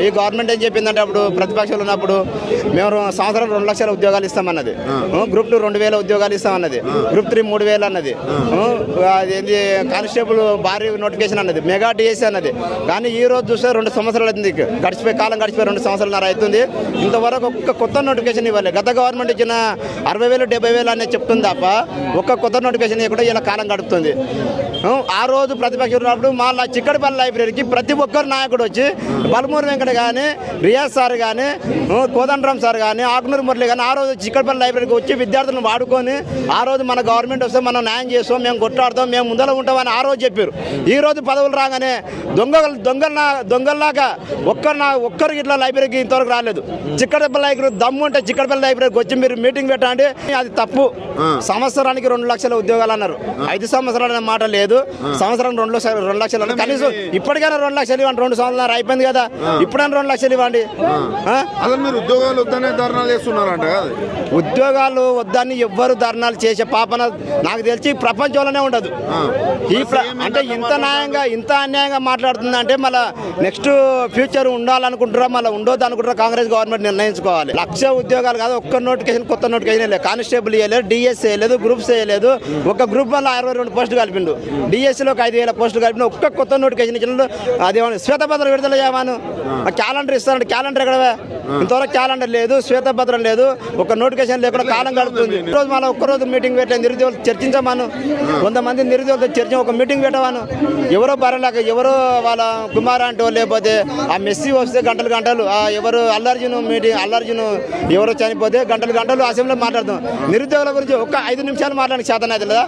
ఈ గవర్నమెంట్ ఏం చెప్పిందంటే అప్పుడు ప్రతిపక్షాలు ఉన్నప్పుడు మేము సంవత్సరం 2 లక్షల ఉద్యోగాలు ఇస్తామన్నది. గ్రూప్ 2 2,000 ఉద్యోగాలు ఇస్తామన్నది. గ్రూప్ 3 3,000 అన్నది. అదేంటి కానిస్టేబుల్ భారీ నోటిఫికేషన్ అన్నది. మెగా డిఎస్సీ అన్నది. కానీ ఈ రోజు చూస్తే 2 సంవత్సరాలు అవుతుంది, కాలం గడిచిపోయి 2 సంవత్సరాలన్నర అవుతుంది. ఇంతవరకు ఒక్క కొత్త నోటిఫికేషన్ ఇవ్వాలి. గత గవర్నమెంట్ ఇచ్చిన 60,000 70,000 అనేది చెప్తుంది తప్ప ఒక్క కొత్త నోటిఫికేషన్ ఇవ్వకుండా ఇలా కాలం గడుపుతుంది. ఆ రోజు ప్రతిపక్షం ఉన్నప్పుడు మళ్ళీ చిక్కడపల్లి లైబ్రరీకి ప్రతి ఒక్కరు నాయకుడు వచ్చి బలమూరు వెంకట కానీ, రియాజ్ సార్ కానీ, కోదండరామ్ సార్ కానీ, ఆకునూరు మురళి కానీ ఆ రోజు చిక్కడపల్లి లైబ్రరీకి వచ్చి విద్యార్థులను వాడుకొని ఆ రోజు మన గవర్నమెంట్ వస్తే మనం న్యాయం చేస్తాం, మేము కొట్లాడతాం, మేము ముందర ఉంటామని ఆ రోజు చెప్పారు. ఈ రోజు పదవులు రాగానే దొంగల్లాగా ఒక్కరికి ఇట్లా లైబ్రరీకి ఇంతవరకు రాలేదు. చిక్కడపల్లి లైబ్రరీ దమ్ము ఉంటే చిక్కడపల్లి లైబ్రరీకి వచ్చి మీరు మీటింగ్ పెట్టండి. అది తప్పు. సంవత్సరానికి 2 లక్షల ఉద్యోగాలు అన్నారు. 5 సంవత్సరాలు అనే మాట లేదు. సంవత్సరం 2 లక్షలు అన్నారు. కనీసం ఇప్పటికైనా 2 లక్షలు ఇవ్వండి. 2 సంవత్సరాలు అయిపోయింది కదా, ఇప్పుడైనా 2 లక్షలు ఇవ్వండి. అసలు మీరు ఉద్యోగాలు వద్దనే ధర్నాలు చేస్తున్నారంట కదా? ఉద్యోగాలు వద్దని ఎవ్వరు ధర్నాలు చేసే పాపన నాకు తెలిసి ప్రపంచంలోనే ఉండదు. అంటే ఇంత న్యాయంగా ఇంత అన్యాయంగా మాట్లాడుతుందంటే మళ్ళీ నెక్స్ట్ ఫ్యూచర్ ఉండాలనుకుంటారా మళ్ళీ ఉండొద్దు అనుకుంటారా కాంగ్రెస్ గవర్నమెంట్ నిర్ణయించుకోవాలి. 1,00,000 ఉద్యోగాలు కాదు, ఒక్క నోటిఫికేషన్ కొత్త నోటిఫికేషన్ లేదు. కానిస్టేబుల్ వేయలేదు, డిఎస్సీ వేయలేదు, గ్రూప్స్ వేయలేదు. ఒక గ్రూప్ వల్ల 62 పోస్టులు కలిపిండు. డిఎస్సీలో 5,000 పోస్టులు కలిపిన ఒక్క కొత్త నోటిఫికేషన్ ఇచ్చిన అదేమన్నా శ్వేతపత్రం విడుదల చేయమాను. క్యాలెండర్ ఇస్తారంటే క్యాలెండర్ ఎక్కడ? ఇంతవరకు క్యాలెండర్ లేదు, శ్వేతపత్రం లేదు, ఒక నోటిఫికేషన్ లేకుండా కాలం గడుపుతుంది. ఈరోజు మళ్ళీ ఒక్కరోజు మీటింగ్ పెట్టలేదు. నిరుద్యోగులు చర్చించమాను. 100 మంది నిరుద్యోగులతో చర్చ ఒక మీటింగ్ పెట్టవాను. ఎవరో బరలేక ఎవరో వాళ్ళ కుమార్ అంటే లేకపోతే ఆ మెస్సీ వస్తే గంటలు ఎవరు అల్లర్జున్ ఎవరో చనిపోతే గంటలు అసెంబ్లీలో మాట్లాడతాం. నిరుద్యోగుల గురించి ఒక్క 5 నిమిషాలు మాట్లాడడానికి చేతనైతే లేదా?